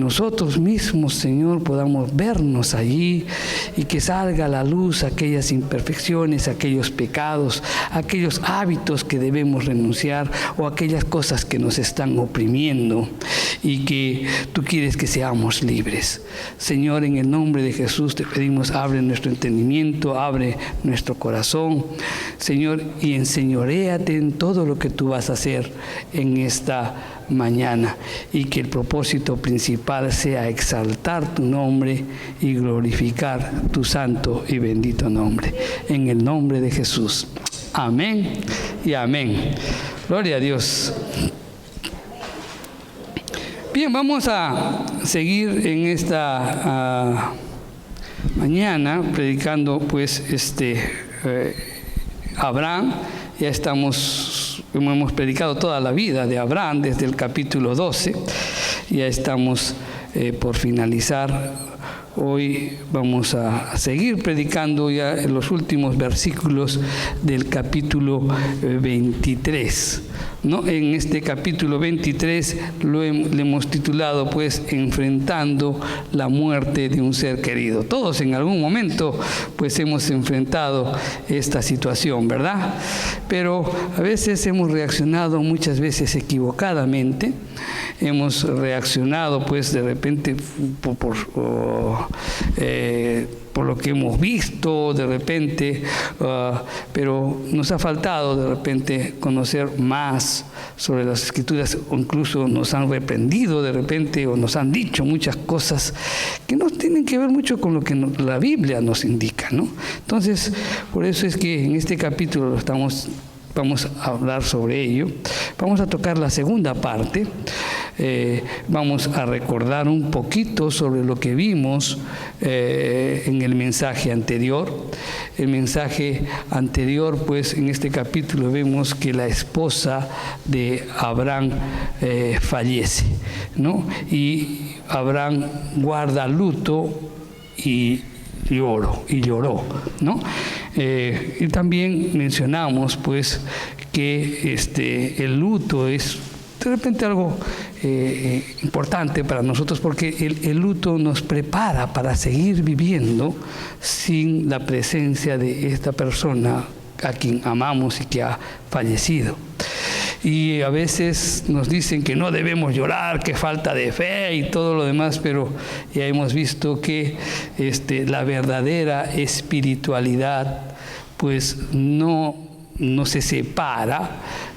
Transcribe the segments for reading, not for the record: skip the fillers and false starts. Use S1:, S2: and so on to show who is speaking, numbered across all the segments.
S1: nosotros mismos, Señor, podamos vernos allí y que salga a la luz aquellas imperfecciones, aquellos pecados, aquellos hábitos que debemos renunciar o aquellas cosas que nos están oprimiendo y que tú quieres que seamos libres. Señor, en el nombre de Jesús te pedimos, abre nuestro entendimiento, abre nuestro corazón, Señor, y enseñoréate en todo lo que tú vas a hacer en esta mañana, y que el propósito principal sea exaltar tu nombre y glorificar tu santo y bendito nombre. En el nombre de Jesús. Amén y amén. Gloria a Dios. Bien, vamos a seguir en esta mañana predicando pues Abraham. Ya hemos predicado toda la vida de Abraham desde el capítulo 12. Ya estamos por finalizar. Hoy vamos a seguir predicando ya en los últimos versículos del capítulo 23. ¿No? En este capítulo 23 le hemos titulado pues enfrentando la muerte de un ser querido. Todos en algún momento pues hemos enfrentado esta situación, ¿verdad? Pero a veces hemos reaccionado muchas veces equivocadamente. Hemos reaccionado pues de repente por lo que hemos visto de repente, pero nos ha faltado de repente conocer más sobre las Escrituras, o incluso nos han reprendido de repente o nos han dicho muchas cosas que no tienen que ver mucho con lo que la Biblia nos indica, ¿no? Entonces, por eso es que en este capítulo vamos a hablar sobre ello. Vamos a tocar la segunda parte. Vamos a recordar un poquito sobre lo que vimos en el mensaje anterior. El mensaje anterior, pues en este capítulo vemos que la esposa de Abraham fallece, ¿no? Y Abraham guarda luto y lloró, ¿no? Y también mencionamos pues que el luto es de repente algo importante para nosotros, porque el luto nos prepara para seguir viviendo sin la presencia de esta persona a quien amamos y que ha fallecido. Y a veces nos dicen que no debemos llorar, que falta de fe y todo lo demás, pero ya hemos visto que la verdadera espiritualidad pues no se separa,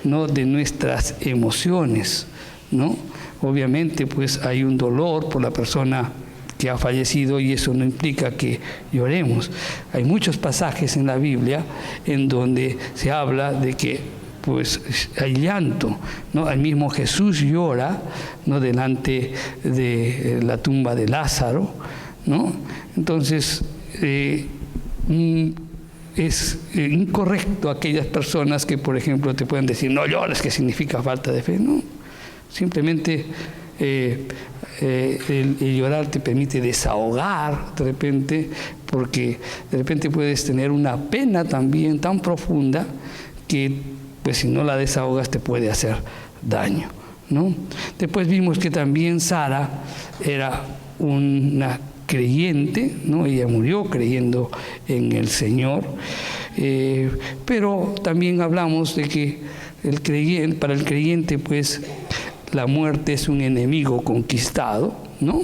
S1: ¿no?, de nuestras emociones, ¿no? Obviamente pues hay un dolor por la persona que ha fallecido y eso no implica que lloremos. Hay muchos pasajes en la Biblia en donde se habla de que pues hay llanto, ¿no? El mismo Jesús llora, ¿no?, delante de la tumba de Lázaro, ¿no? Entonces es incorrecto aquellas personas que, por ejemplo, te pueden decir no llores, que significa falta de fe. No, simplemente el llorar te permite desahogar de repente, porque de repente puedes tener una pena también tan profunda que pues si no la desahogas te puede hacer daño, ¿no? Después vimos que también Sara era una creyente, ¿no? Ella murió creyendo en el Señor, pero también hablamos de que para el creyente pues la muerte es un enemigo conquistado, ¿no?,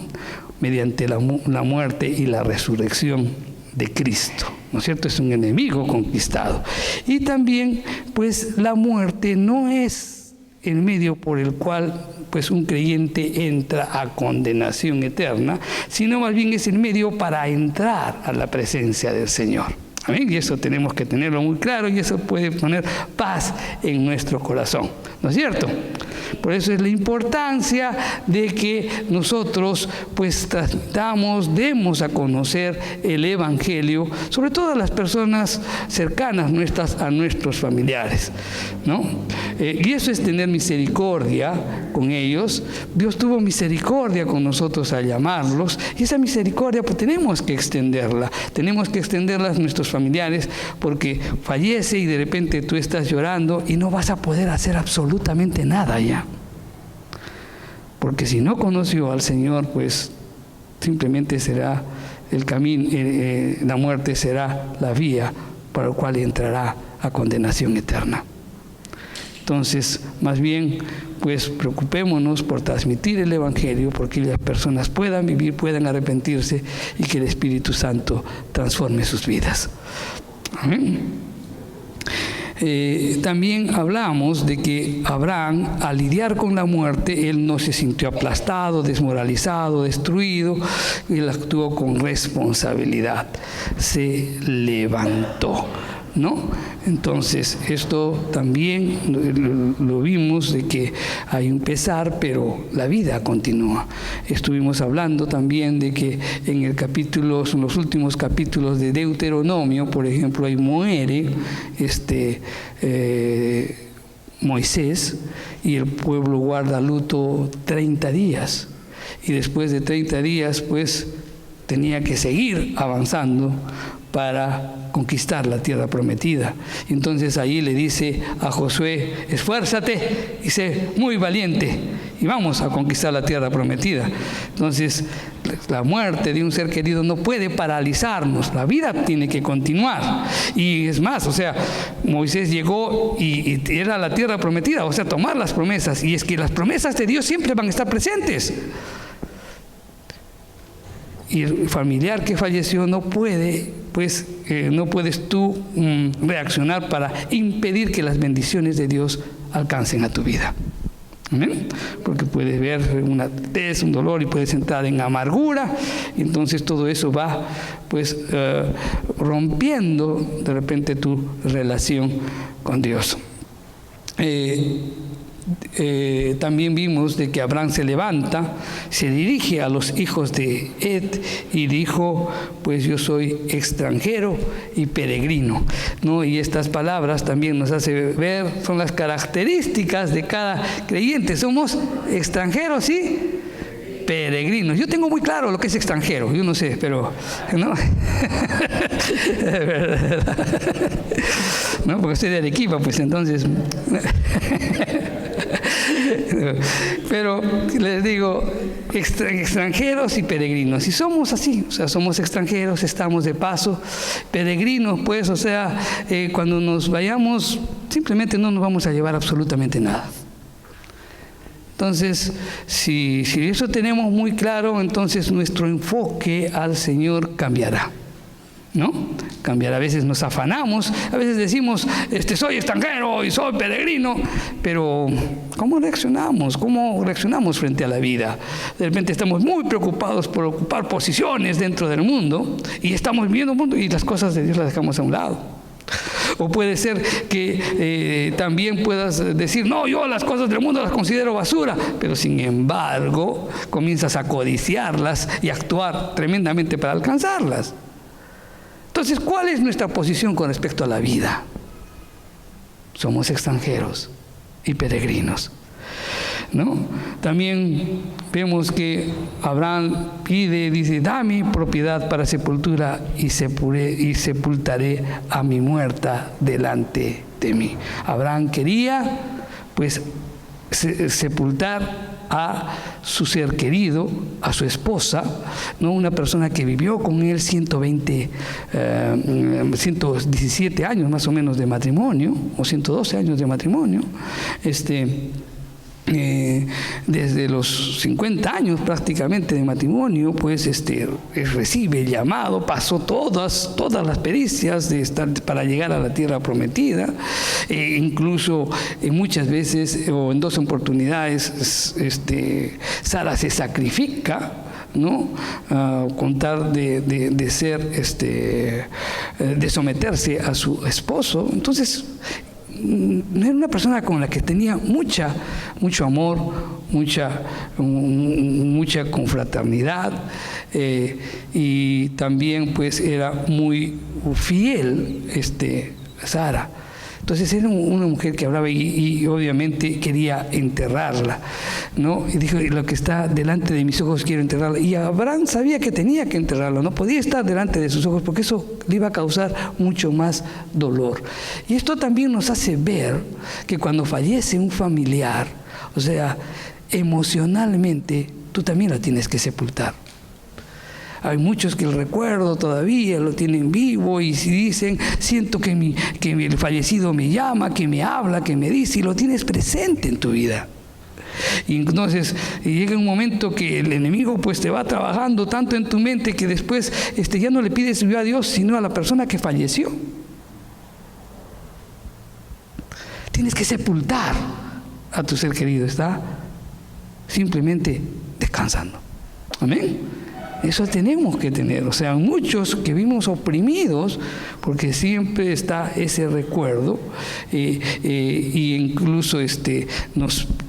S1: mediante la muerte y la resurrección de Cristo, ¿no es cierto? Es un enemigo conquistado. Y también pues la muerte no es el medio por el cual pues un creyente entra a condenación eterna, sino más bien es el medio para entrar a la presencia del Señor. Amén. Y eso tenemos que tenerlo muy claro, y eso puede poner paz en nuestro corazón, ¿no es cierto? Por eso es la importancia de que nosotros pues demos a conocer el Evangelio, sobre todo a las personas cercanas a nuestros familiares, ¿no? Y eso es tener misericordia con ellos. Dios tuvo misericordia con nosotros al llamarlos, y esa misericordia pues tenemos que extenderla a nuestros familiares, porque fallece y de repente tú estás llorando y no vas a poder hacer absolutamente nada ya. porque si no conoció al Señor, pues simplemente será el camino, la muerte será la vía por la cual entrará a condenación eterna. Entonces, más bien, pues preocupémonos por transmitir el Evangelio, porque las personas puedan vivir, puedan arrepentirse y que el Espíritu Santo transforme sus vidas. Amén. También hablamos de que Abraham, al lidiar con la muerte, él no se sintió aplastado, desmoralizado, destruido, él actuó con responsabilidad, se levantó, ¿no? Entonces, esto también lo vimos, de que hay un pesar, pero la vida continúa. Estuvimos hablando también de que en los últimos capítulos de Deuteronomio, por ejemplo, ahí muere Moisés, y el pueblo guarda luto 30 días. Y después de 30 días, pues, tenía que seguir avanzando para conquistar la tierra prometida. Entonces ahí le dice a Josué: esfuérzate y sé muy valiente y vamos a conquistar la tierra prometida. Entonces, la muerte de un ser querido no puede paralizarnos, la vida tiene que continuar. Y es más, o sea, Moisés llegó y era la tierra prometida, o sea, tomar las promesas, y es que las promesas de Dios siempre van a estar presentes. Y el familiar que falleció no puede, pues, no puedes tú reaccionar para impedir que las bendiciones de Dios alcancen a tu vida. ¿Amén? Porque puedes ver una tristeza, un dolor, y puedes entrar en amargura, y entonces todo eso va, pues, rompiendo de repente tu relación con Dios. También vimos de que Abraham se levanta, se dirige a los hijos de Ed y dijo: pues yo soy extranjero y peregrino, ¿no? Y estas palabras también nos hace ver, son las características de cada creyente. Somos extranjeros y peregrinos. Yo tengo muy claro lo que es extranjero, yo no sé, pero no. No, porque soy de Arequipa, pues entonces. Pero les digo, extranjeros y peregrinos. Y somos así, o sea, somos extranjeros, estamos de paso, peregrinos, pues, o sea, cuando nos vayamos, simplemente no nos vamos a llevar absolutamente nada. Entonces, si eso tenemos muy claro, entonces nuestro enfoque al Señor cambiará, ¿no? Cambiará. A veces nos afanamos, a veces decimos, soy extranjero y soy peregrino, pero ¿cómo reaccionamos? ¿Cómo reaccionamos frente a la vida? De repente estamos muy preocupados por ocupar posiciones dentro del mundo, y estamos viviendo el mundo y las cosas de Dios las dejamos a un lado. O puede ser que también puedas decir: no, yo las cosas del mundo las considero basura, pero sin embargo comienzas a codiciarlas y actuar tremendamente para alcanzarlas. Entonces, ¿cuál es nuestra posición con respecto a la vida? Somos extranjeros y peregrinos, ¿no? También vemos que Abraham dice: dame propiedad para sepultura y sepultaré a mi muerta delante de mí. Abraham quería, pues, sepultar a su ser querido, a su esposa, ¿no? Una persona que vivió con él 117 años más o menos de matrimonio, o 112 años de matrimonio, desde los 50 años prácticamente de matrimonio, pues recibe el llamado, pasó todas las pericias para llegar a la tierra prometida, incluso muchas veces o en 2 oportunidades Sara se sacrifica, ¿no? Con tal de ser de someterse a su esposo. Entonces, era una persona con la que tenía mucho amor, mucha confraternidad, y también, pues, era muy fiel Sara. Entonces era una mujer que hablaba y obviamente quería enterrarla, ¿no? Y dijo: lo que está delante de mis ojos quiero enterrarla. Y Abraham sabía que tenía que enterrarla, no podía estar delante de sus ojos, porque eso le iba a causar mucho más dolor. Y esto también nos hace ver que cuando fallece un familiar, o sea, emocionalmente tú también la tienes que sepultar. Hay muchos que el recuerdo todavía lo tienen vivo y si dicen, siento que el fallecido me llama, que me habla, que me dice, y lo tienes presente en tu vida. Y entonces llega un momento que el enemigo pues te va trabajando tanto en tu mente que después ya no le pides ayuda a Dios, sino a la persona que falleció. Tienes que sepultar a tu ser querido, está simplemente descansando. Amén. Eso tenemos que tener. O sea, muchos que vivimos oprimidos porque siempre está ese recuerdo y incluso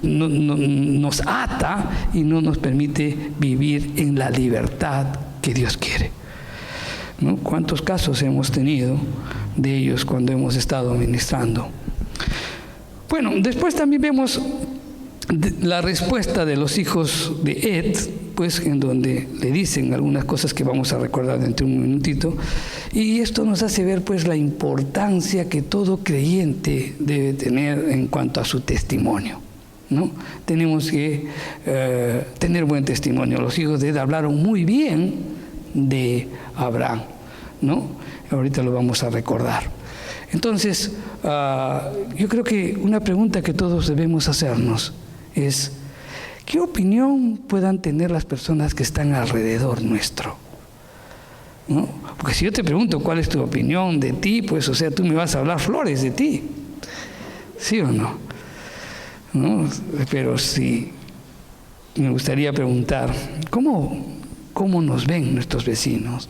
S1: nos ata y no nos permite vivir en la libertad que Dios quiere, ¿no? ¿Cuántos casos hemos tenido de ellos cuando hemos estado ministrando? Bueno, después también vemos la respuesta de los hijos de Ed, pues en donde le dicen algunas cosas que vamos a recordar dentro de un minutito, y esto nos hace ver pues la importancia que todo creyente debe tener en cuanto a su testimonio, ¿no? Tenemos que tener buen testimonio. Los hijos de Ed hablaron muy bien de Abraham, ¿no? Ahorita lo vamos a recordar. Entonces, yo creo que una pregunta que todos debemos hacernos es, ¿qué opinión puedan tener las personas que están alrededor nuestro? ¿No? Porque si yo te pregunto cuál es tu opinión de ti, pues, o sea, tú me vas a hablar flores de ti. ¿Sí o no? ¿No? Pero sí, me gustaría preguntar, ¿cómo nos ven nuestros vecinos?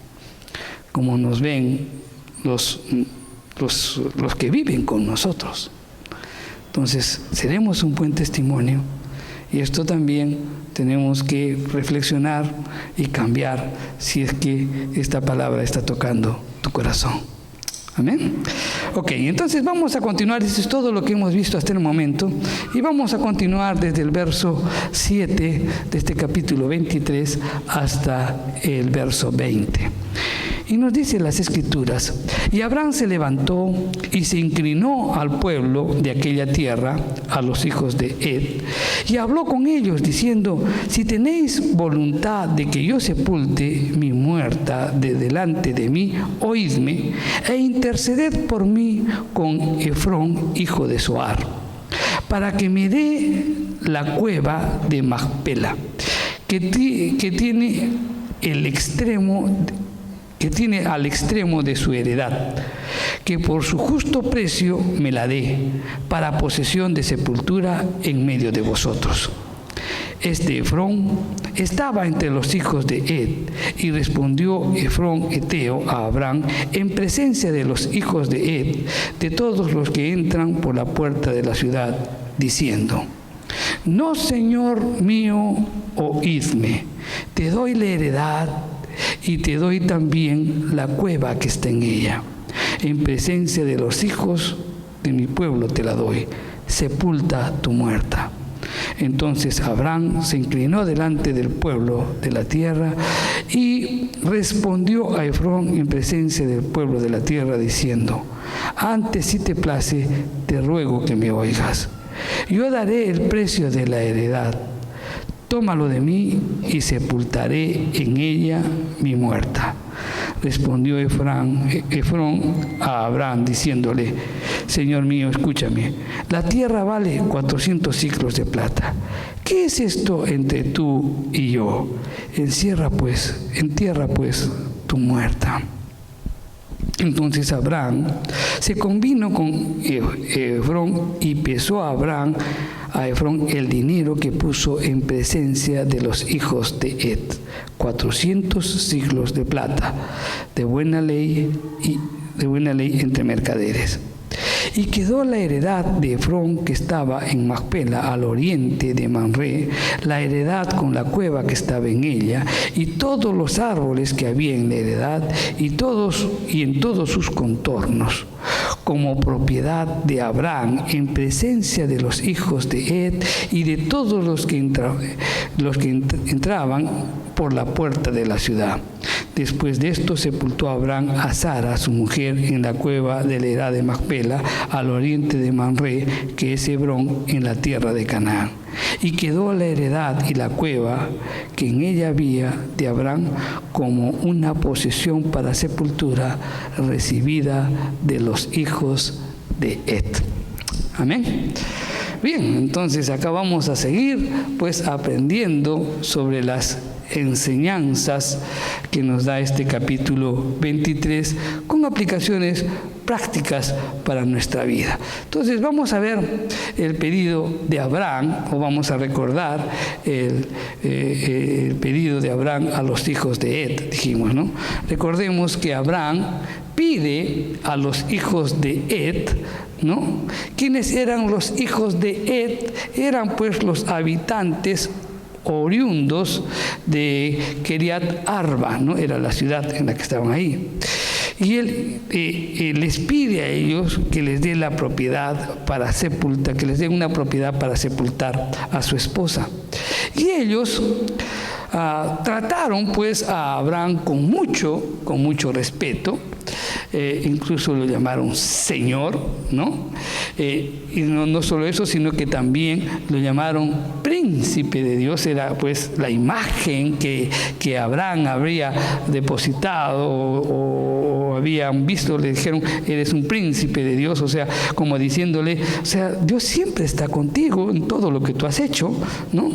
S1: ¿Cómo nos ven los que viven con nosotros? Entonces, seremos un buen testimonio y esto también tenemos que reflexionar y cambiar si es que esta palabra está tocando tu corazón. Amén. Ok, entonces vamos a continuar. Eso es todo lo que hemos visto hasta el momento y vamos a continuar desde el verso 7 de este capítulo 23 hasta el verso 20. Y nos dice las Escrituras, y Abraham se levantó y se inclinó al pueblo de aquella tierra, a los hijos de Ed, y habló con ellos diciendo, si tenéis voluntad de que yo sepulte mi muerta de delante de mí, oídme, e interceded por mí con Efrón, hijo de Zoar, para que me dé la cueva de Macpela, que tiene al extremo de su heredad, que por su justo precio me la dé, para posesión de sepultura en medio de vosotros. Efrón estaba entre los hijos de Ed, y respondió Efrón eteo a Abraham en presencia de los hijos de Ed, de todos los que entran por la puerta de la ciudad, diciendo, no, Señor mío, oídme, te doy la heredad y te doy también la cueva que está en ella. En presencia de los hijos de mi pueblo te la doy. Sepulta tu muerta. Entonces Abraham se inclinó delante del pueblo de la tierra y respondió a Efrón en presencia del pueblo de la tierra diciendo, antes si te place, te ruego que me oigas. Yo daré el precio de la heredad. Tómalo de mí y sepultaré en ella mi muerta. Respondió Efrón a Abraham diciéndole, Señor mío, escúchame, la tierra vale 400 siclos de plata. ¿Qué es esto entre tú y yo? Entierra pues tu muerta. Entonces Abraham se convino con Efrón y pesó a Efrón el dinero que puso en presencia de los hijos de Ed, 400 siclos de plata, de buena ley entre mercaderes. Y quedó la heredad de Efrón que estaba en Macpela, al oriente de Mamre, la heredad con la cueva que estaba en ella, y todos los árboles que había en la heredad, y en todos sus contornos, como propiedad de Abraham, en presencia de los hijos de Ed y de todos los que entraban por la puerta de la ciudad. Después de esto sepultó Abraham a Sara, su mujer, en la cueva de la edad de Macpela, al oriente de Mamre, que es Hebrón, en la tierra de Canaán. Y quedó la heredad y la cueva que en ella había de Abraham como una posesión para sepultura recibida de los hijos de Et. Amén. Bien, entonces acá vamos a seguir pues aprendiendo sobre las enseñanzas que nos da este capítulo 23 con aplicaciones prácticas para nuestra vida. Entonces vamos a ver el pedido de Abraham, o vamos a recordar el pedido de Abraham a los hijos de Et, dijimos, ¿no? Recordemos que Abraham pide a los hijos de Et, ¿no? ¿Quiénes eran los hijos de Et? Eran pues los habitantes oriundos de Kiriat Arba, ¿no? Era la ciudad en la que estaban ahí. Y él les pide a ellos que les dé la propiedad para sepultar, que les den una propiedad para sepultar a su esposa. Y ellos trataron pues a Abraham con mucho respeto. Incluso lo llamaron Señor, ¿no? Y no solo eso, sino que también lo llamaron Príncipe de Dios. Era pues la imagen que Abraham habría depositado o habían visto. Le dijeron, eres un príncipe de Dios, o sea, como diciéndole, o sea, Dios siempre está contigo en todo lo que tú has hecho, ¿no?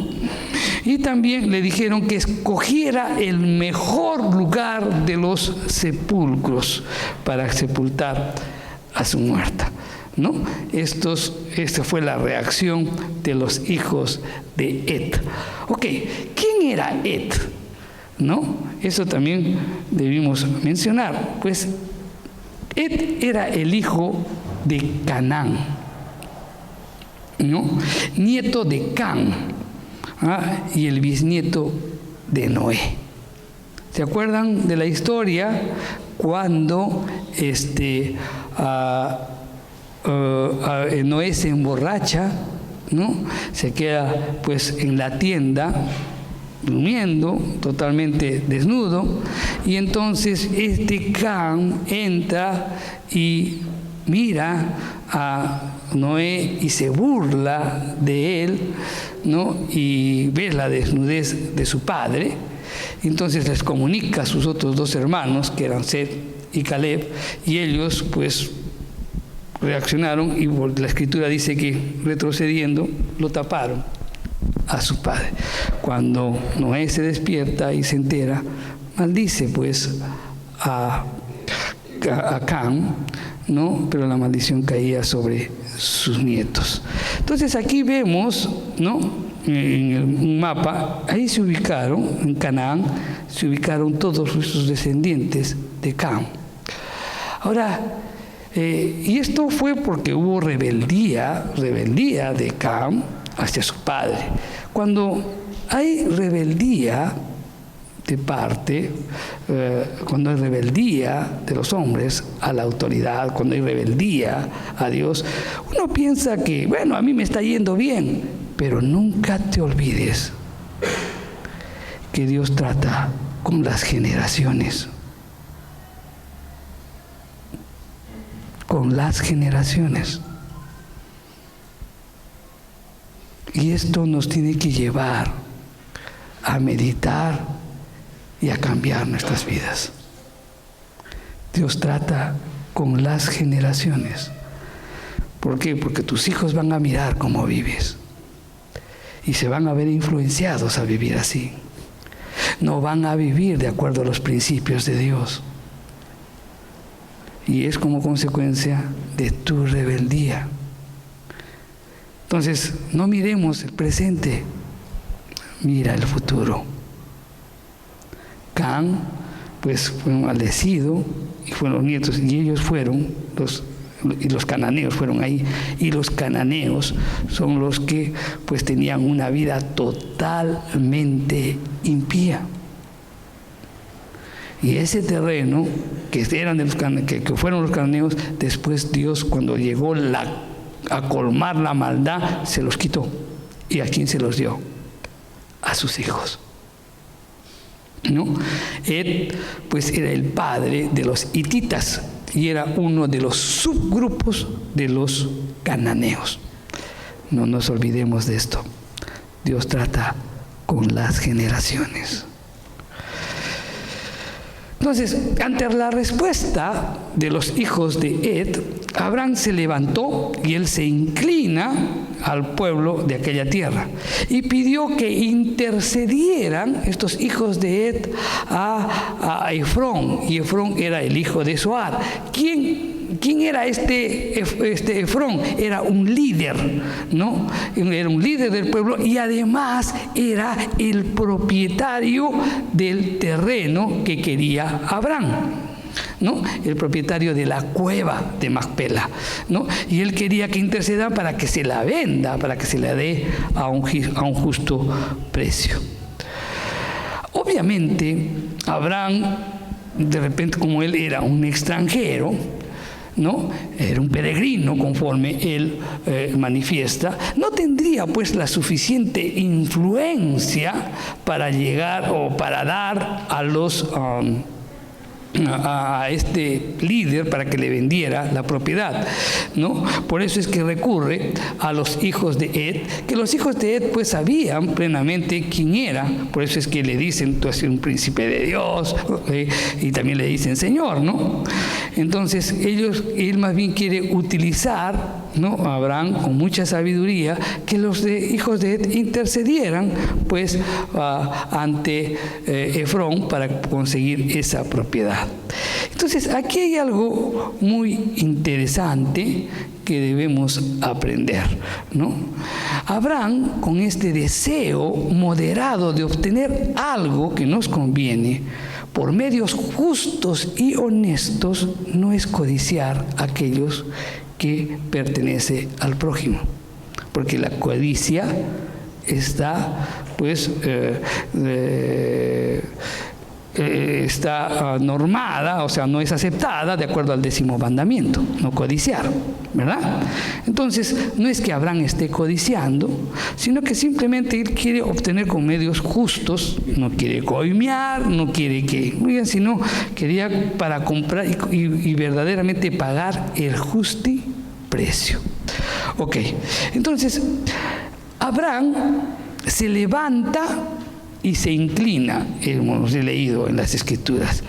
S1: Y también le dijeron que escogiera el mejor lugar de los sepulcros para sepultar a su muerta, ¿no? Esta fue la reacción de los hijos de Et. Ok, ¿quién era Et? ¿No? Eso también debimos mencionar. Pues Et era el hijo de Canaán, ¿no? Nieto de Cam, y el bisnieto de Noé. ¿Se acuerdan de la historia cuando Noé se emborracha, ¿no? Se queda pues en la tienda durmiendo, totalmente desnudo, y entonces Cam entra y mira a Noé y se burla de él, ¿no? Y ve la desnudez de su padre. Entonces les comunica a sus otros dos hermanos, que eran Set y Caleb, y ellos pues reaccionaron, y la escritura dice que retrocediendo lo taparon a su padre. Cuando Noé se despierta y se entera, maldice pues a Cam, ¿no? Pero la maldición caía sobre sus nietos. Entonces aquí vemos, ¿no? En un mapa, ahí se ubicaron, en Canaán, se ubicaron todos sus descendientes de Cam. Ahora, y esto fue porque hubo rebeldía de Cam hacia su padre. Cuando hay rebeldía de parte, cuando hay rebeldía de los hombres a la autoridad, cuando hay rebeldía a Dios, uno piensa que, bueno, a mí me está yendo bien, pero nunca te olvides que Dios trata con las generaciones. Con las generaciones. Y esto nos tiene que llevar a meditar y a cambiar nuestras vidas. Dios trata con las generaciones. ¿Por qué? Porque tus hijos van a mirar cómo vives y se van a ver influenciados a vivir así. No van a vivir de acuerdo a los principios de Dios. Y es como consecuencia de tu rebeldía. Entonces, no miremos el presente, mira el futuro. Cam, pues, fue maldecido, y fueron los nietos, y ellos fueron, los cananeos fueron ahí, y los cananeos son los que, pues, tenían una vida totalmente impía. Y ese terreno, que fueron los cananeos, después Dios, cuando llegó a colmar la maldad, se los quitó. ¿Y a quién se los dio? A sus hijos. ¿no? Ed, pues, era el padre de los hititas y era uno de los subgrupos de los cananeos. No nos olvidemos de esto. Dios trata con las generaciones. Entonces, ante la respuesta de los hijos de Ed, Abraham se levantó y él se inclina al pueblo de aquella tierra y pidió que intercedieran estos hijos de Ed a Efrón, y Efrón era el hijo de Zohar. ¿Quién era este Efrón? Era un líder, ¿no? Era un líder del pueblo y además era el propietario del terreno que quería Abraham, ¿no? El propietario de la cueva de Macpela, ¿no? Y él quería que intercedan para que se la venda, para que se la dé a un justo precio. Obviamente, Abraham, de repente, como él era un extranjero, ¿no? Era un peregrino, conforme él manifiesta, no tendría pues la suficiente influencia para llegar o para dar a los a este líder para que le vendiera la propiedad, ¿no? Por eso es que recurre a los hijos de Ed, que los hijos de Ed pues sabían plenamente quién era. Por eso es que le dicen: tú eres un príncipe de Dios, y también le dicen Señor, ¿no? Entonces él más bien quiere utilizar, ¿no?, a Abraham con mucha sabiduría, que los hijos de Ed intercedieran pues ante Efrón para conseguir esa propiedad. Entonces, aquí hay algo muy interesante que debemos aprender, ¿no? Abraham, con este deseo moderado de obtener algo que nos conviene por medios justos y honestos, no es codiciar a aquellos que pertenece al prójimo, porque la codicia está pues está normada, o sea, no es aceptada de acuerdo al 10º mandamiento, no codiciar, ¿verdad? Entonces, no es que Abraham esté codiciando, sino que simplemente él quiere obtener con medios justos, no quiere coimear, no quiere sino quería para comprar y verdaderamente pagar el justo precio. Ok, entonces, Abraham se levanta y se inclina, hemos leído en las Escrituras.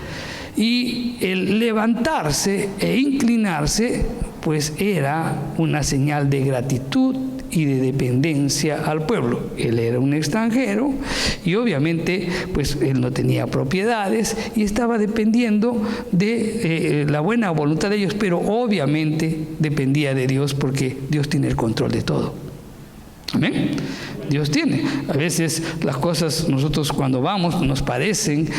S1: Y el levantarse e inclinarse, pues era una señal de gratitud y de dependencia al pueblo. Él era un extranjero y obviamente pues él no tenía propiedades y estaba dependiendo de la buena voluntad de ellos, pero obviamente dependía de Dios, porque Dios tiene el control de todo. Amén. Dios tiene. A veces las cosas, nosotros cuando vamos nos parecen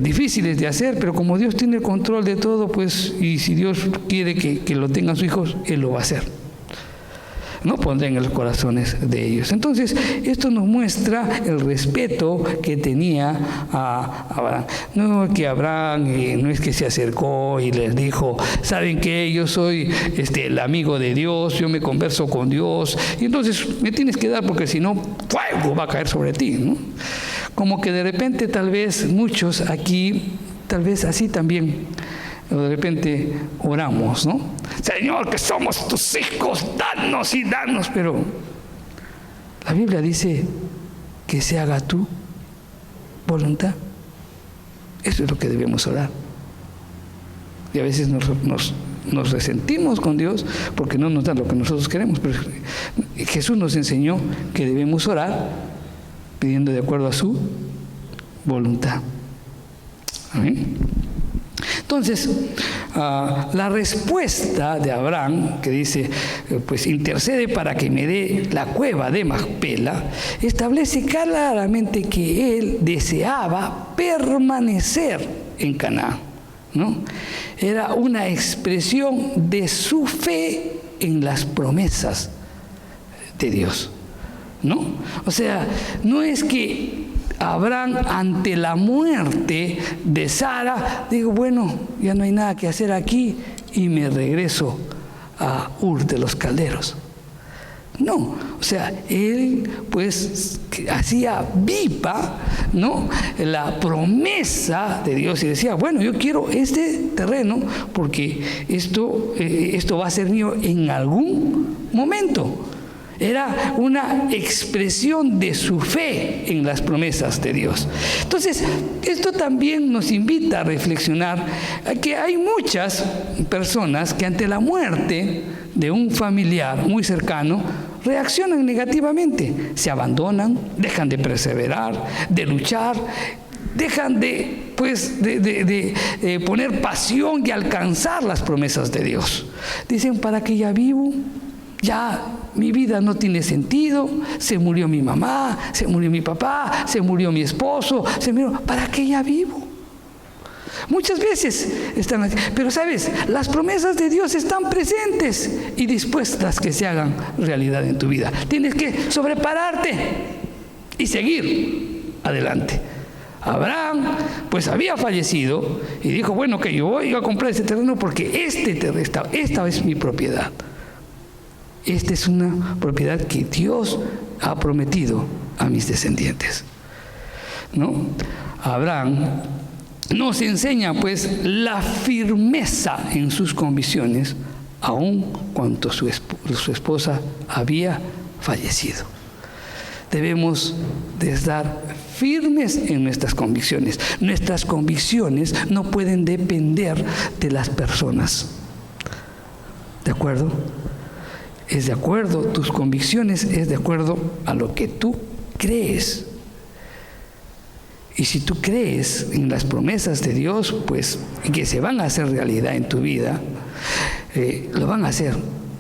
S1: difíciles de hacer, pero como Dios tiene el control de todo, pues, y si Dios quiere que lo tengan sus hijos, Él lo va a hacer. No pondrá en los corazones de ellos. Entonces, esto nos muestra el respeto que tenía a Abraham. No que Abraham no es que se acercó y les dijo: ¿saben qué? Yo soy el amigo de Dios, yo me converso con Dios, y entonces me tienes que dar, porque si no, fuego va a caer sobre ti, ¿no? Como que de repente tal vez muchos aquí, tal vez así también, de repente oramos, ¿no? Señor, que somos tus hijos, danos y danos, pero la Biblia dice que se haga tu voluntad. Eso es lo que debemos orar. Y a veces nos resentimos con Dios porque no nos da lo que nosotros queremos, pero Jesús nos enseñó que debemos orar pidiendo de acuerdo a su voluntad. Amén. Entonces, la respuesta de Abraham, que dice, pues intercede para que me dé la cueva de Macpela, establece claramente que él deseaba permanecer en Canaán, ¿no? Era una expresión de su fe en las promesas de Dios, ¿no? O sea, no es que Abraham, ante la muerte de Sara, digo: bueno, ya no hay nada que hacer aquí y me regreso a Ur de los Calderos. No, o sea, él pues hacía viva, ¿no?, la promesa de Dios y decía, bueno, yo quiero este terreno porque esto va a ser mío en algún momento. Era una expresión de su fe en las promesas de Dios. Entonces, esto también nos invita a reflexionar que hay muchas personas que ante la muerte de un familiar muy cercano reaccionan negativamente, se abandonan, dejan de perseverar, de luchar, dejan de poner pasión y alcanzar las promesas de Dios. Dicen, ¿para qué ya vivo? Ya mi vida no tiene sentido, se murió mi mamá, se murió mi papá, se murió mi esposo, ¿para qué ya vivo? Muchas veces están así, pero sabes, las promesas de Dios están presentes y dispuestas que se hagan realidad en tu vida. Tienes que sobrepararte y seguir adelante. Abraham pues había fallecido y dijo, bueno, que yo voy a comprar ese terreno porque esta es mi propiedad. Esta es una propiedad que Dios ha prometido a mis descendientes, ¿no? Abraham nos enseña pues la firmeza en sus convicciones, aun cuando su esposa había fallecido. Debemos de estar firmes en nuestras convicciones. Nuestras convicciones no pueden depender de las personas. ¿De acuerdo? Es de acuerdo, tus convicciones es de acuerdo a lo que tú crees. Y si tú crees en las promesas de Dios, pues que se van a hacer realidad en tu vida, lo van a hacer.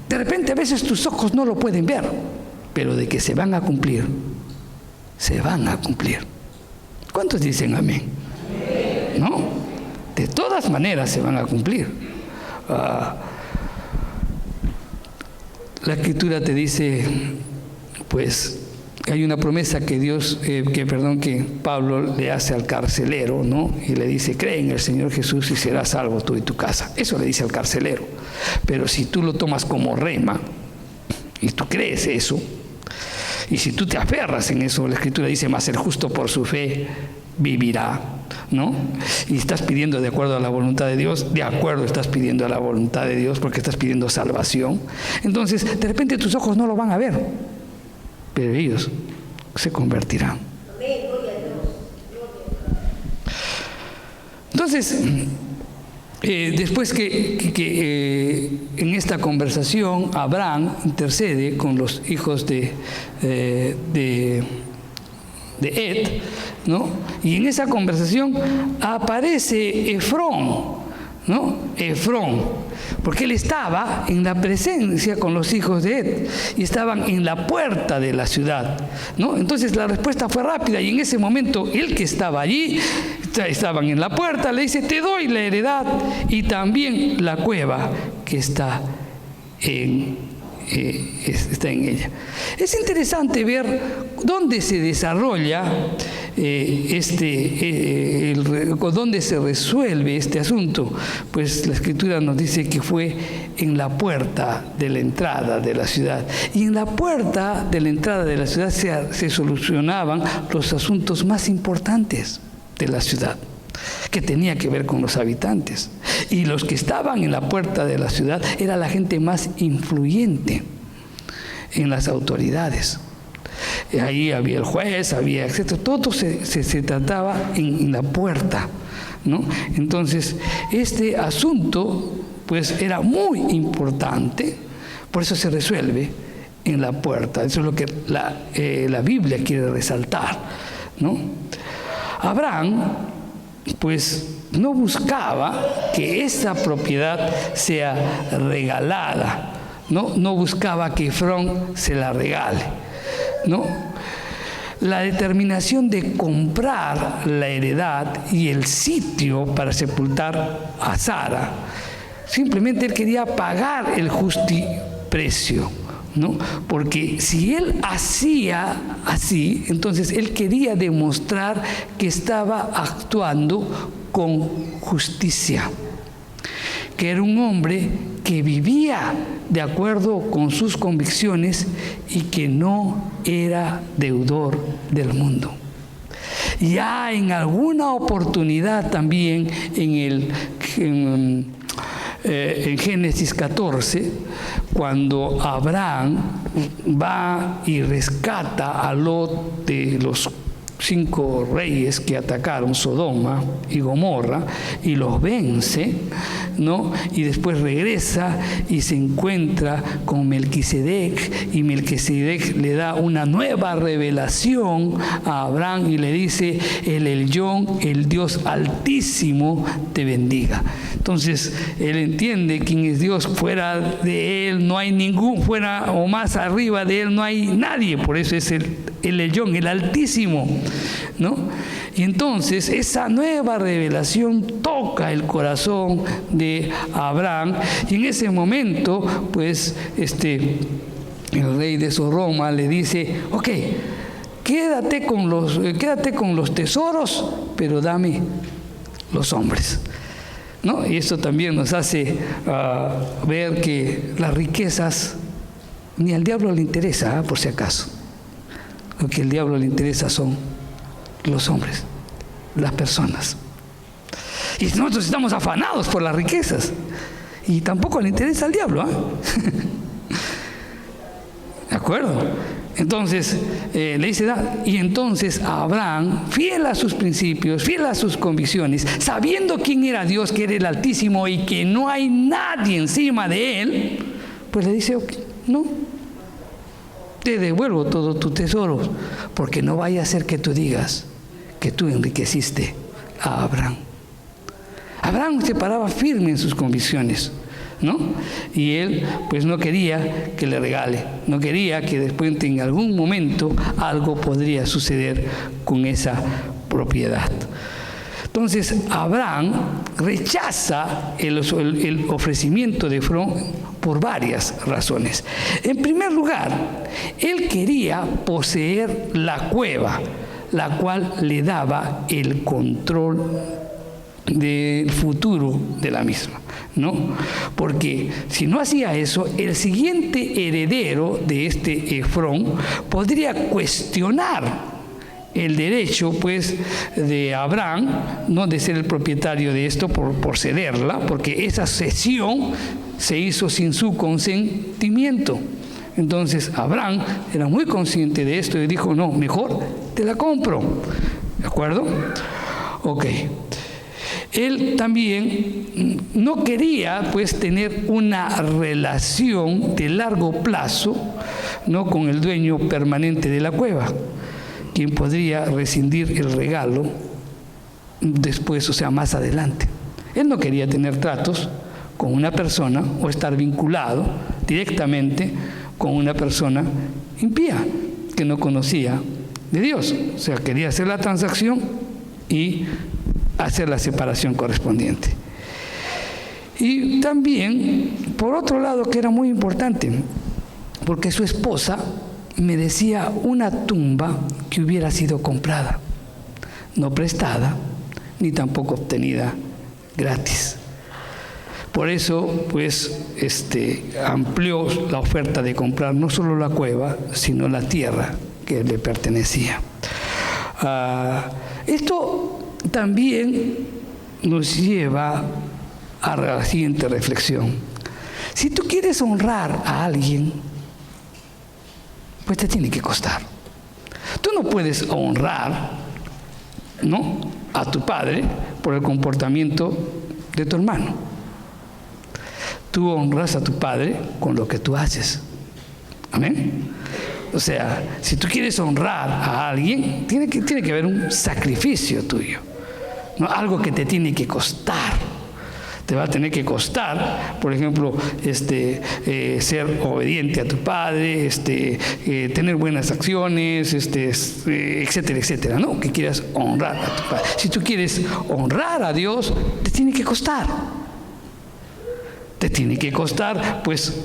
S1: De repente a veces tus ojos no lo pueden ver, pero de que se van a cumplir, se van a cumplir. ¿Cuántos dicen amén? ¿No? De todas maneras se van a cumplir. La Escritura te dice, pues, hay una promesa que Pablo le hace al carcelero, ¿no? Y le dice, cree en el Señor Jesús y serás salvo tú y tu casa. Eso le dice al carcelero. Pero si tú lo tomas como rema y tú crees eso, y si tú te aferras en eso, la Escritura dice, mas el justo por su fe vivirá, ¿no? Y estás pidiendo de acuerdo a la voluntad de Dios, de acuerdo estás pidiendo a la voluntad de Dios porque estás pidiendo salvación. Entonces, de repente tus ojos no lo van a ver, pero ellos se convertirán. Entonces, después que en esta conversación Abraham intercede con los hijos de Ed, ¿no? Y en esa conversación aparece Efrón, ¿no? Efrón, porque él estaba en la presencia con los hijos de Ed y estaban en la puerta de la ciudad, ¿no? Entonces la respuesta fue rápida y en ese momento el que estaba allí, estaban en la puerta, le dice, te doy la heredad y también la cueva que está en ella. Es interesante ver dónde se desarrolla dónde se resuelve este asunto. Pues la Escritura nos dice que fue en la puerta de la entrada de la ciudad. Y en la puerta de la entrada de la ciudad se solucionaban los asuntos más importantes de la ciudad, que tenía que ver con los habitantes. Y los que estaban en la puerta de la ciudad era la gente más influyente en las autoridades. Ahí había el juez, había etcétera. Todo se trataba en la puerta, ¿no? Entonces, este asunto pues era muy importante, por eso se resuelve en la puerta. Eso es lo que la Biblia quiere resaltar, ¿no? Abraham pues no buscaba que esa propiedad sea regalada, no buscaba que Efrón se la regale, ¿no? La determinación de comprar la heredad y el sitio para sepultar a Sara, simplemente él quería pagar el justiprecio, ¿no? Porque si él hacía así, entonces él quería demostrar que estaba actuando con justicia, que era un hombre que vivía de acuerdo con sus convicciones y que no era deudor del mundo. Ya en alguna oportunidad también en Génesis 14, cuando Abraham va y rescata a Lot de los 5 reyes que atacaron Sodoma y Gomorra y los vence, ¿no? Y después regresa y se encuentra con Melquisedec, y Melquisedec le da una nueva revelación a Abraham y le dice: el Elyon, el Dios Altísimo, te bendiga. Entonces él entiende quién es Dios. Fuera de él no hay ningún, fuera o más arriba de él no hay nadie. Por eso es el Elyon, el Altísimo, ¿no? Y entonces esa nueva revelación toca el corazón de Abraham, y en ese momento pues el rey de Sodoma le dice: ok, quédate con los tesoros, pero dame los hombres, ¿no? Y esto también nos hace ver que las riquezas ni al diablo le interesa, por si acaso. Lo que al diablo le interesa son los hombres, las personas. Y nosotros estamos afanados por las riquezas, y tampoco le interesa al diablo, ¿eh? ¿De acuerdo? Entonces le dice: y entonces Abraham, fiel a sus principios, fiel a sus convicciones, sabiendo quién era Dios, que era el Altísimo y que no hay nadie encima de él, pues le dice: okay, no, te devuelvo todos tus tesoros, porque no vaya a ser que tú digas que tú enriqueciste a Abraham. Abraham se paraba firme en sus convicciones, ¿no? Y él pues no quería que le regale, no quería que después en algún momento algo podría suceder con esa propiedad. Entonces Abraham rechaza el ofrecimiento de Efrón por varias razones. En primer lugar, él quería poseer la cueva, la cual le daba el control del futuro de la misma, ¿no? Porque si no hacía eso, el siguiente heredero de Efrón podría cuestionar el derecho pues de Abraham, no de ser el propietario de esto por cederla, porque esa cesión se hizo sin su consentimiento. Entonces Abraham era muy consciente de esto y dijo: no, mejor te la compro. ¿De acuerdo? Ok. Él también no quería pues tener una relación de largo plazo, ¿no?, con el dueño permanente de la cueva, quien podría rescindir el regalo después, o sea, más adelante. Él no quería tener tratos con una persona o estar vinculado directamente con una persona impía que no conocía de Dios. O sea, quería hacer la transacción y hacer la separación correspondiente. Y también, por otro lado, que era muy importante, porque su esposa merecía una tumba que hubiera sido comprada, no prestada, ni tampoco obtenida gratis. Por eso, pues, amplió la oferta de comprar no solo la cueva, sino la tierra que le pertenecía. Esto también nos lleva a la siguiente reflexión. Si tú quieres honrar a alguien, pues te tiene que costar. Tú no puedes honrar, ¿no?, a tu padre por el comportamiento de tu hermano. Tú honras a tu padre con lo que tú haces. Amén. O sea, si tú quieres honrar a alguien, tiene que haber un sacrificio tuyo, ¿no? Algo que te tiene que costar. Te va a tener que costar, por ejemplo, ser obediente a tu padre, tener buenas acciones, etcétera, etcétera, ¿no? Que quieras honrar a tu padre. Si tú quieres honrar a Dios, te tiene que costar. Te tiene que costar, pues,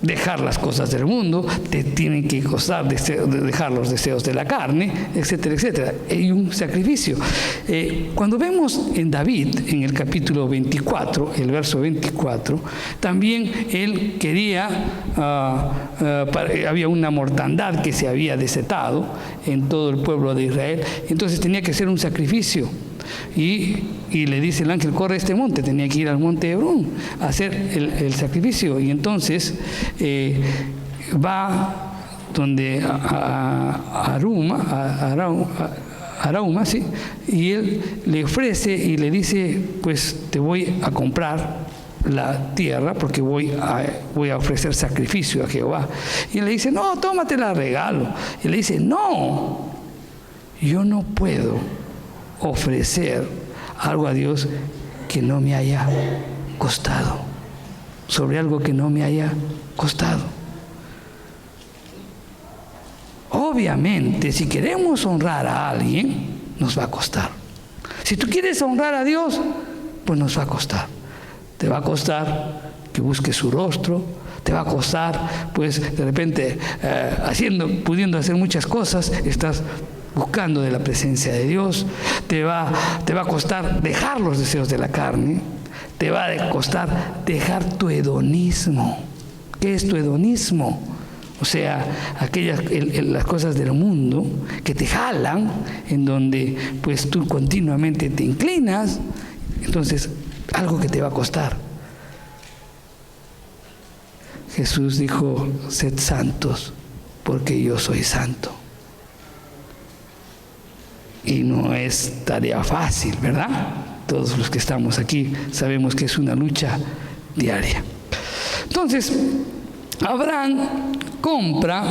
S1: dejar las cosas del mundo, te tienen que costar dejar los deseos de la carne, etcétera, etcétera. Hay un sacrificio. Cuando vemos en David, en el capítulo 24, el verso 24, también él quería, había una mortandad que se había desatado en todo el pueblo de Israel, entonces tenía que hacer un sacrificio. Y le dice el ángel, corre a este monte, tenía que ir al monte Hebrón a hacer el sacrificio. Y entonces va donde Arauma, ¿sí? Y él le ofrece y le dice, pues te voy a comprar la tierra porque voy a ofrecer sacrificio a Jehová. Y él le dice, no, tómatela, regalo. Y le dice, no, yo no puedo ofrecer algo a Dios que no me haya costado, sobre algo que no me haya costado. Obviamente, si queremos honrar a alguien, nos va a costar. Si tú quieres honrar a Dios, pues nos va a costar. Te va a costar que busques su rostro, te va a costar, pues de repente, pudiendo hacer muchas cosas, estás buscando de la presencia de Dios, te va a costar dejar los deseos de la carne, te va a costar dejar tu hedonismo. ¿Qué es tu hedonismo? O sea, las cosas del mundo que te jalan, en donde pues tú continuamente te inclinas, entonces algo que te va a costar. Jesús dijo, sed santos, porque yo soy santo. Y no es tarea fácil, ¿verdad? Todos los que estamos aquí sabemos que es una lucha diaria. Entonces, Abraham compra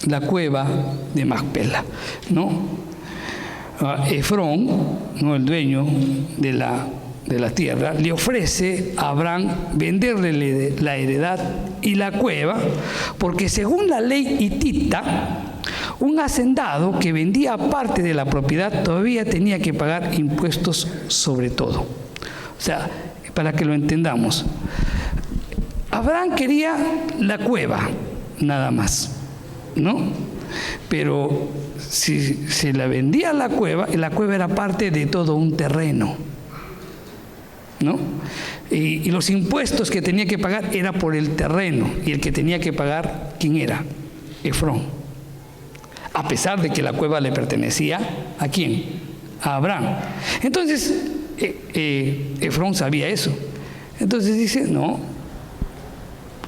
S1: la cueva de Macpela, ¿no? Efrón, ¿no?, el dueño de la tierra, le ofrece a Abraham venderle la heredad y la cueva, porque según la ley hitita, un hacendado que vendía parte de la propiedad todavía tenía que pagar impuestos sobre todo. O sea, para que lo entendamos, Abraham quería la cueva, nada más, ¿no? Pero si se la vendía la cueva era parte de todo un terreno, ¿no? Y los impuestos que tenía que pagar era por el terreno, y el que tenía que pagar, ¿quién era? Efrón. A pesar de que la cueva le pertenecía, ¿a quién? A Abraham. Entonces, Efrón sabía eso. Entonces dice, no,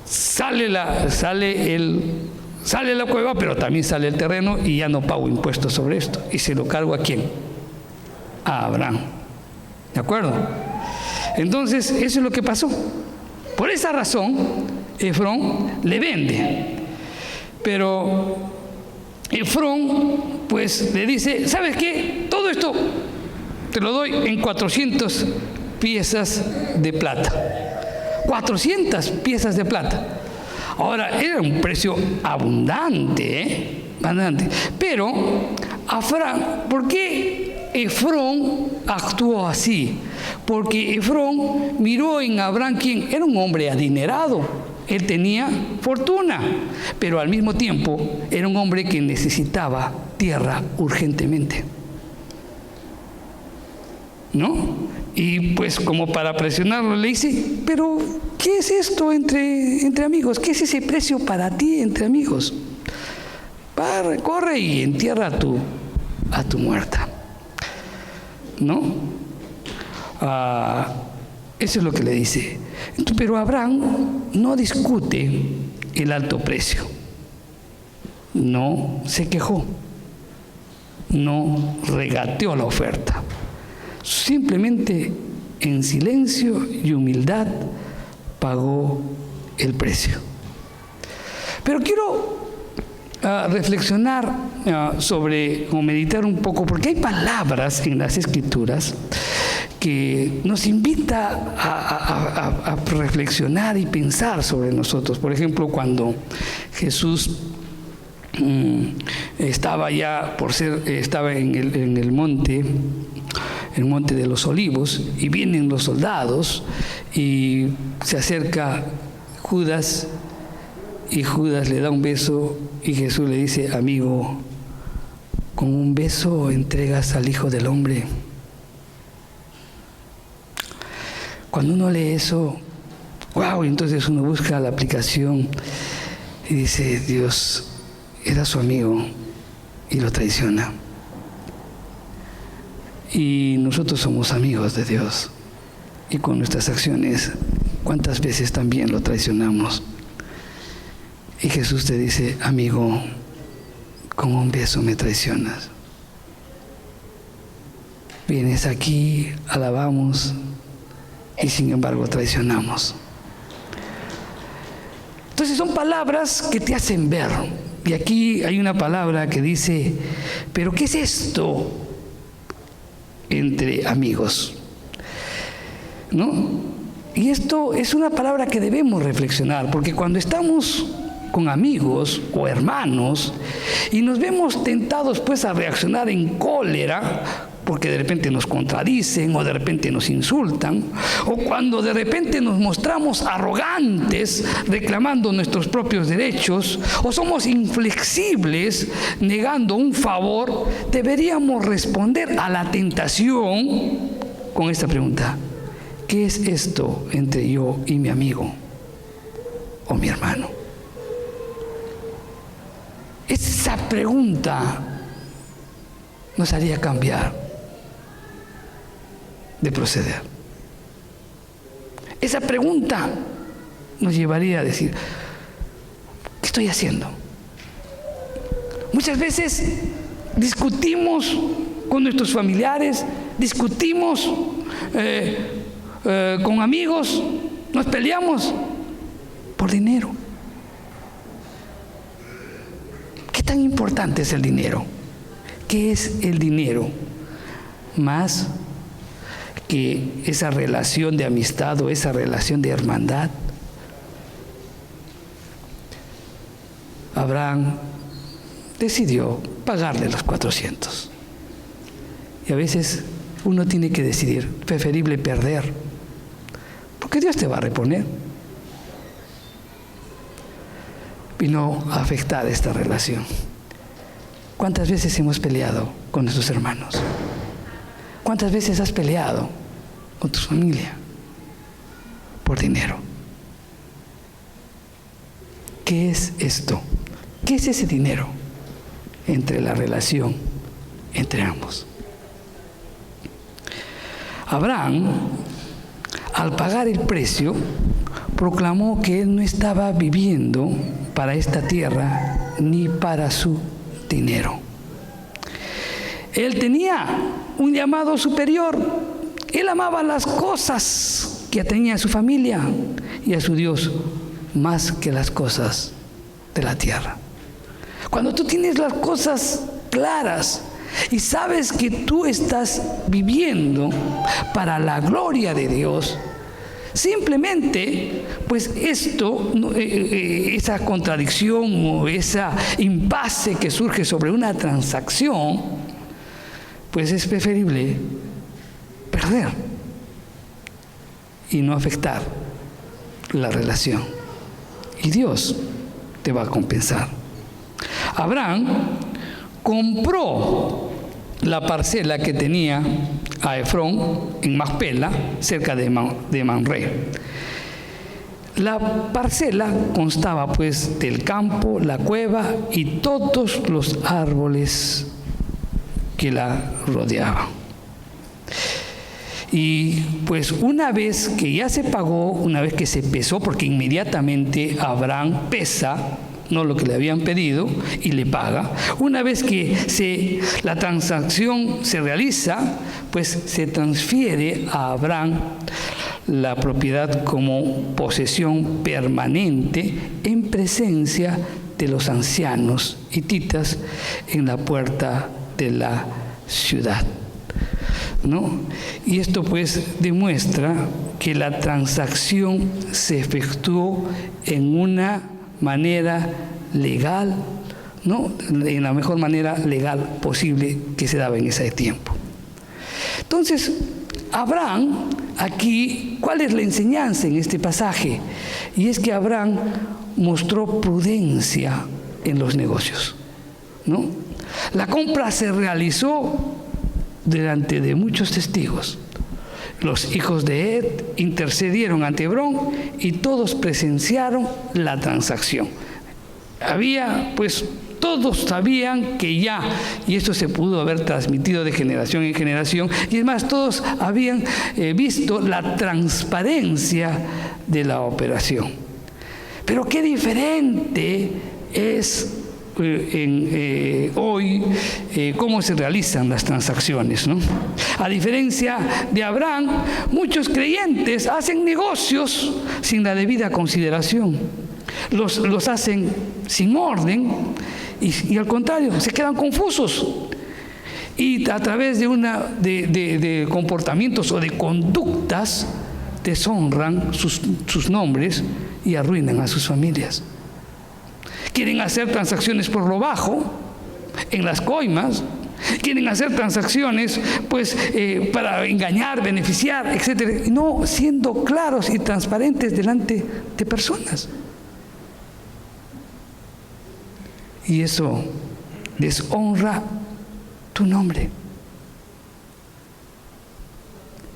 S1: sale la cueva, pero también sale el terreno y ya no pago impuestos sobre esto. Y se lo cargo ¿a quién? A Abraham. ¿De acuerdo? Entonces, eso es lo que pasó. Por esa razón, Efrón le vende. Pero Efrón, pues, le dice, ¿sabes qué? Todo esto te lo doy en 400 piezas de plata. 400 piezas de plata. Ahora, era un precio abundante, abundante. Pero, ¿por qué Efrón actuó así? Porque Efrón miró en Abraham, quien era un hombre adinerado. Él tenía fortuna, pero al mismo tiempo era un hombre que necesitaba tierra urgentemente, ¿no? Y pues como para presionarlo le dice, pero ¿qué es esto entre amigos? ¿Qué es ese precio para ti entre amigos? Corre y entierra a tu muerta, ¿no? Eso es lo que le dice. Pero Abraham no discute el alto precio, no se quejó, no regateó la oferta, simplemente en silencio y humildad pagó el precio. Pero quiero reflexionar sobre o meditar un poco, porque hay palabras en las Escrituras que nos invita a reflexionar y pensar sobre nosotros. Por ejemplo, cuando Jesús estaba en el monte de los Olivos, y vienen los soldados y se acerca Judas y Judas le da un beso y Jesús le dice, amigo, ¿con un beso entregas al Hijo del Hombre? Cuando uno lee eso, wow, entonces uno busca la aplicación y dice, Dios era su amigo y lo traiciona. Y nosotros somos amigos de Dios. Y con nuestras acciones, ¿cuántas veces también lo traicionamos? Y Jesús te dice, amigo, con un beso me traicionas. Vienes aquí, alabamos, y sin embargo traicionamos. Entonces son palabras que te hacen ver. Y aquí hay una palabra que dice, ¿pero qué es esto entre amigos? ¿No? Y esto es una palabra que debemos reflexionar, porque cuando estamos con amigos o hermanos y nos vemos tentados pues a reaccionar en cólera, porque de repente nos contradicen o de repente nos insultan, o cuando de repente nos mostramos arrogantes reclamando nuestros propios derechos, o somos inflexibles negando un favor, deberíamos responder a la tentación con esta pregunta: ¿qué es esto entre yo y mi amigo o mi hermano? Esa pregunta nos haría cambiar de proceder. Esa pregunta nos llevaría a decir, ¿qué estoy haciendo? Muchas veces discutimos con nuestros familiares, discutimos con amigos, nos peleamos por dinero. ¿Qué tan importante es el dinero? ¿Qué es el dinero? Más que esa relación de amistad o esa relación de hermandad. Abraham decidió pagarle los 400. Y a veces uno tiene que decidir, preferible perder, porque Dios te va a reponer. Vino a afectar esta relación. ¿Cuántas veces hemos peleado con nuestros hermanos? ¿Cuántas veces has peleado con tu familia por dinero? ¿Qué es esto? ¿Qué es ese dinero entre la relación entre ambos? Abraham, al pagar el precio, proclamó que él no estaba viviendo para esta tierra ni para su dinero. Él tenía un llamado superior. Él amaba las cosas que tenía a su familia y a su Dios más que las cosas de la tierra. Cuando tú tienes las cosas claras y sabes que tú estás viviendo para la gloria de Dios, simplemente, pues esto, esa contradicción o esa impasse que surge sobre una transacción, pues es preferible perder y no afectar la relación. Y Dios te va a compensar. Abraham compró la parcela que tenía a Efrón en Macpela, cerca de Mamre. La parcela constaba pues del campo, la cueva y todos los árboles que la rodeaban. Y pues una vez que ya se pagó, una vez que se pesó, porque inmediatamente Abraham pesa, no lo que le habían pedido, y le paga. Una vez que la transacción se realiza, pues se transfiere a Abraham la propiedad como posesión permanente en presencia de los ancianos hititas en la puerta de la ciudad, ¿no? Y esto pues demuestra que la transacción se efectuó en una manera legal, ¿no? En la mejor manera legal posible que se daba en ese tiempo. Entonces, Abraham, aquí, ¿cuál es la enseñanza en este pasaje? Y es que Abraham mostró prudencia en los negocios, ¿no? La compra se realizó delante de muchos testigos. Los hijos de Ed intercedieron ante Hebrón y todos presenciaron la transacción. Todos sabían que ya, y esto se pudo haber transmitido de generación en generación, y es más, todos habían visto la transparencia de la operación. Pero qué diferente es hoy cómo se realizan las transacciones, ¿no? A diferencia de Abraham, muchos creyentes hacen negocios sin la debida consideración. Los hacen sin orden y al contrario, se quedan confusos. Y a través de comportamientos o de conductas deshonran sus nombres y arruinan a sus familias. Quieren hacer transacciones por lo bajo, en las coimas. Quieren hacer transacciones para engañar, beneficiar, etc. No siendo claros y transparentes delante de personas. Y eso deshonra tu nombre.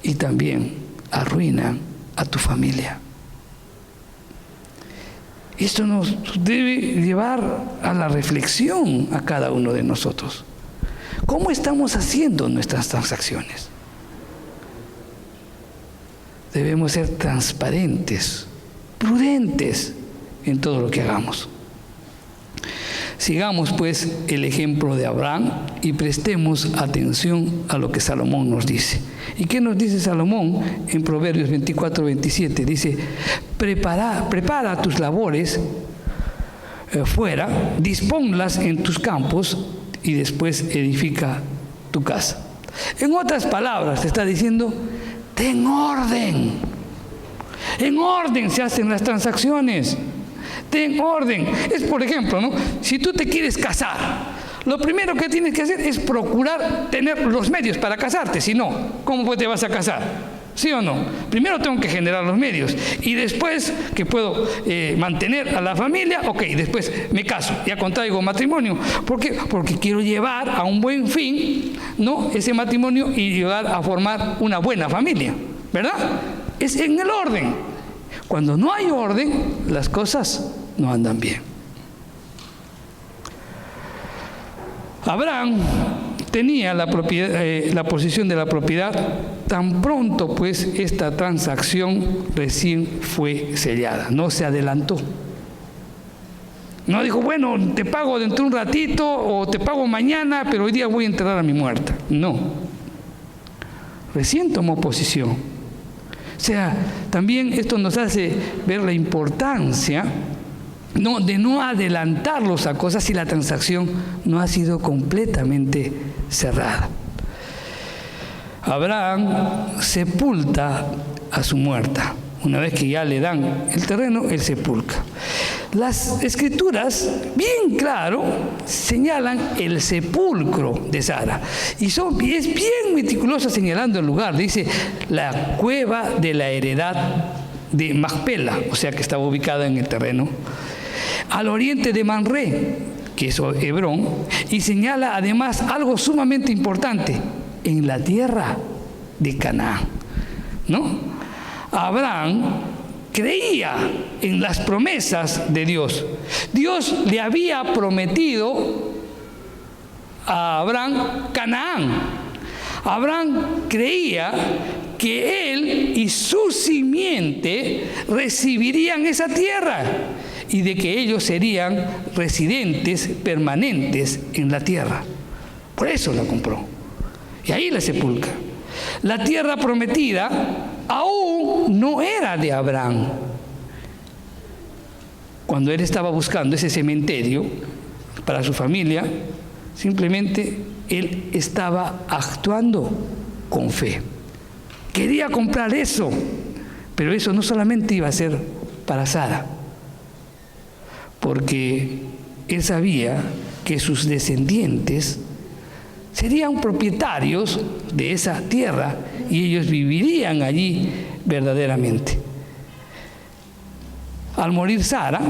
S1: Y también arruina a tu familia. Esto nos debe llevar a la reflexión a cada uno de nosotros. ¿Cómo estamos haciendo nuestras transacciones? Debemos ser transparentes, prudentes en todo lo que hagamos. Sigamos pues el ejemplo de Abraham y prestemos atención a lo que Salomón nos dice. ¿Y qué nos dice Salomón en Proverbios 24-27? Dice, prepara tus labores fuera, disponlas en tus campos y después edifica tu casa. En otras palabras, te está diciendo, ten orden. En orden se hacen las transacciones. Ten orden. Es, por ejemplo, ¿no? Si tú te quieres casar, lo primero que tienes que hacer es procurar tener los medios para casarte. Si no, ¿cómo te vas a casar? ¿Sí o no? Primero tengo que generar los medios. Y después que puedo mantener a la familia, ok, después me caso, ya contraigo matrimonio. ¿Por qué? Porque quiero llevar a un buen fin, ¿no?, ese matrimonio y llegar a formar una buena familia, ¿verdad? Es en el orden. Cuando no hay orden, las cosas no andan bien. Abraham tenía la posesión de la propiedad tan pronto pues esta transacción recién fue sellada. No se adelantó. No dijo, bueno, te pago dentro de un ratito o te pago mañana, pero hoy día voy a enterrar a mi muerta. No. Recién tomó posesión. O sea, también esto nos hace ver la importancia de no adelantarlos a cosas si la transacción no ha sido completamente cerrada. Abraham sepulta a su muerta. Una vez que ya le dan el terreno, él sepulta. Las escrituras, bien claro, señalan el sepulcro de Sara. Y es bien meticulosa señalando el lugar. Dice, la cueva de la heredad de Macpela, o sea que estaba ubicada en el terreno, al oriente de Manré, que es Hebrón, y señala además algo sumamente importante, en la tierra de Canaán, ¿no? Abraham creía en las promesas de Dios. Dios le había prometido a Abraham Canaán. Abraham creía que él y su simiente recibirían esa tierra y de que ellos serían residentes permanentes en la tierra. Por eso la compró. Y ahí la sepulca. La tierra prometida aún no era de Abraham. Cuando él estaba buscando ese cementerio para su familia, simplemente él estaba actuando con fe. Quería comprar eso, pero eso no solamente iba a ser para Sara, porque él sabía que sus descendientes serían propietarios de esa tierra y ellos vivirían allí verdaderamente. Al morir Sara,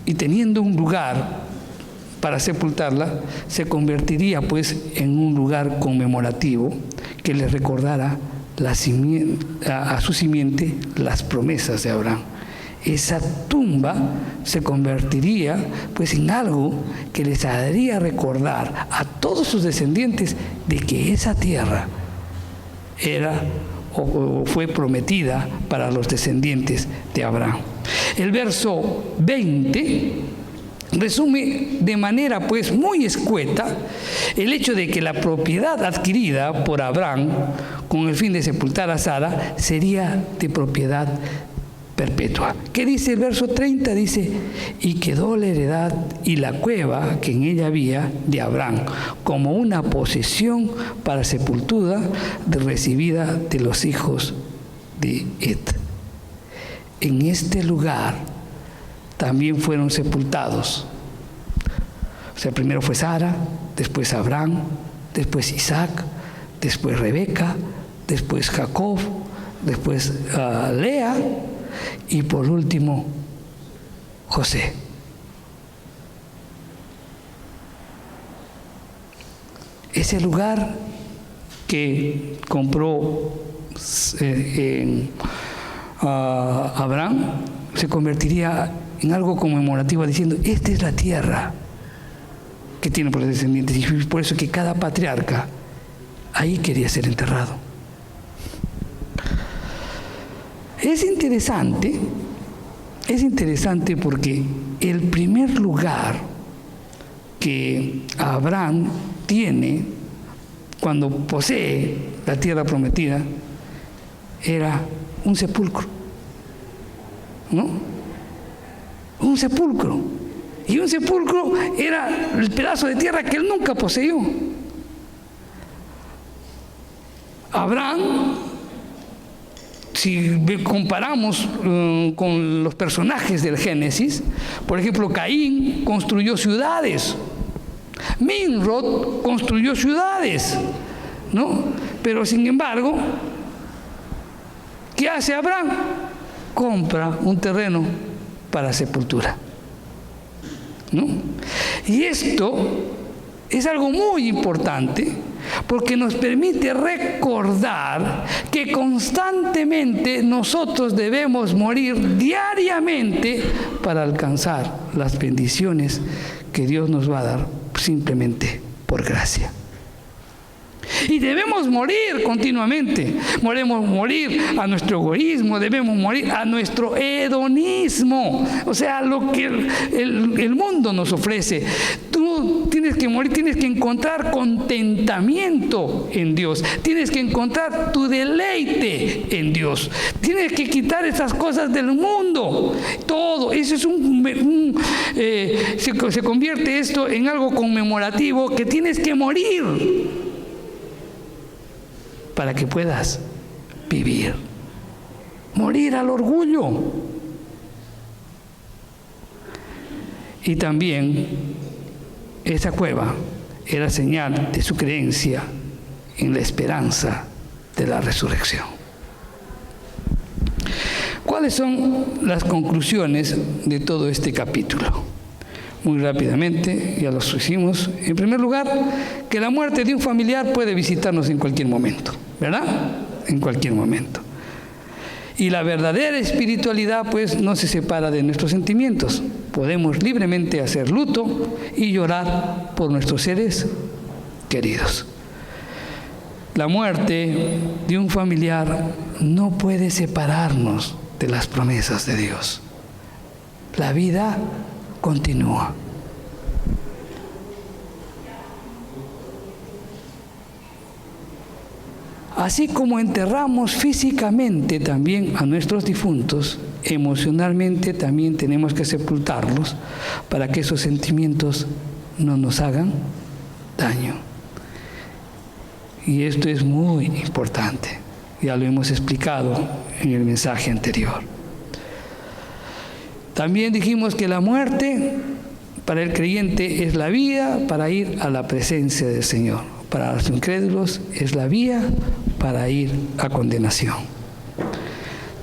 S1: y teniendo un lugar para sepultarla, se convertiría pues en un lugar conmemorativo que le recordara a su simiente las promesas de Abraham. Esa tumba se convertiría pues en algo que les haría recordar a todos sus descendientes de que esa tierra era o fue prometida para los descendientes de Abraham. El verso 20 resume de manera pues muy escueta el hecho de que la propiedad adquirida por Abraham con el fin de sepultar a Sara sería de propiedad perpetua. ¿Qué dice el verso 30? Dice, y quedó la heredad y la cueva que en ella había de Abraham como una posesión para sepultura recibida de los hijos de Het. En este lugar también fueron sepultados. O sea, primero fue Sara, después Abraham, después Isaac, después Rebeca, después Jacob, después Lea y por último José. Ese lugar que compró Abraham se convertiría en algo conmemorativo diciendo, esta es la tierra que tiene por los descendientes, y por eso que cada patriarca ahí quería ser enterrado. Es interesante porque el primer lugar que Abraham tiene cuando posee la tierra prometida era un sepulcro, ¿no? Un sepulcro. Y un sepulcro era el pedazo de tierra que él nunca poseyó. Abraham, si comparamos con los personajes del Génesis, por ejemplo, Caín construyó ciudades, Nimrod construyó ciudades, ¿no? Pero sin embargo, ¿qué hace Abraham? Compra un terreno para sepultura, ¿no? Y esto es algo muy importante porque nos permite recordar que constantemente nosotros debemos morir diariamente para alcanzar las bendiciones que Dios nos va a dar simplemente por gracia. Y debemos morir continuamente. Debemos morir a nuestro egoísmo, debemos morir a nuestro hedonismo, o sea, lo que el mundo nos ofrece. Tú tienes que morir, tienes que encontrar contentamiento en Dios, tienes que encontrar tu deleite en Dios, tienes que quitar esas cosas del mundo. Todo eso es se convierte esto en algo conmemorativo que tienes que morir para que puedas vivir. Morir al orgullo. Y también esa cueva era señal de su creencia en la esperanza de la resurrección. ¿Cuáles son las conclusiones de todo este capítulo? Muy rápidamente, ya los hicimos. En primer lugar, que la muerte de un familiar puede visitarnos en cualquier momento, ¿verdad? En cualquier momento. Y la verdadera espiritualidad, pues, no se separa de nuestros sentimientos. Podemos libremente hacer luto y llorar por nuestros seres queridos. La muerte de un familiar no puede separarnos de las promesas de Dios. La vida continúa. Así como enterramos físicamente también a nuestros difuntos, emocionalmente también tenemos que sepultarlos para que esos sentimientos no nos hagan daño. Y esto es muy importante. Ya lo hemos explicado en el mensaje anterior. También dijimos que la muerte para el creyente es la vía para ir a la presencia del Señor. Para los incrédulos es la vía para ir a condenación.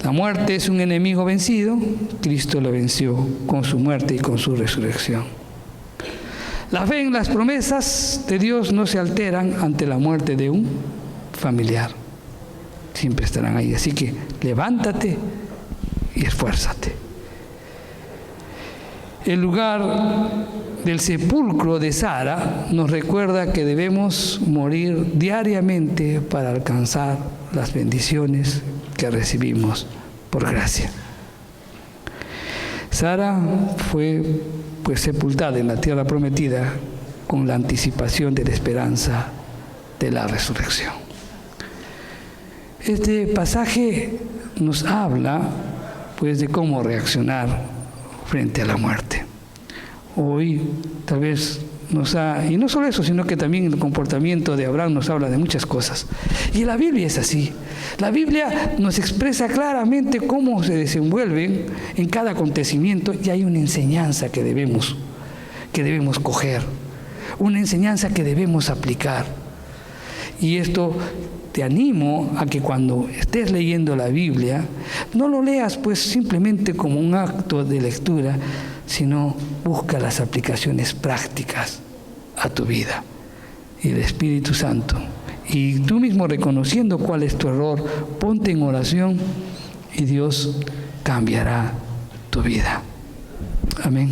S1: La muerte es un enemigo vencido, Cristo lo venció con su muerte y con su resurrección. La fe en las promesas de Dios no se alteran ante la muerte de un familiar. Siempre estarán ahí. Así que levántate y esfuérzate. El lugar del sepulcro de Sara nos recuerda que debemos morir diariamente para alcanzar las bendiciones que recibimos por gracia. Sara fue sepultada en la tierra prometida con la anticipación de la esperanza de la resurrección. Este pasaje nos habla de cómo reaccionar frente a la muerte. Hoy tal vez y no solo eso, sino que también el comportamiento de Abraham nos habla de muchas cosas. Y la Biblia es así. La Biblia nos expresa claramente cómo se desenvuelven en cada acontecimiento y hay una enseñanza que debemos coger, una enseñanza que debemos aplicar. Y esto te animo a que cuando estés leyendo la Biblia, no lo leas simplemente como un acto de lectura, sino busca las aplicaciones prácticas a tu vida. Y el Espíritu Santo, y tú mismo reconociendo cuál es tu error, ponte en oración y Dios cambiará tu vida. Amén.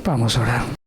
S1: Vamos a orar.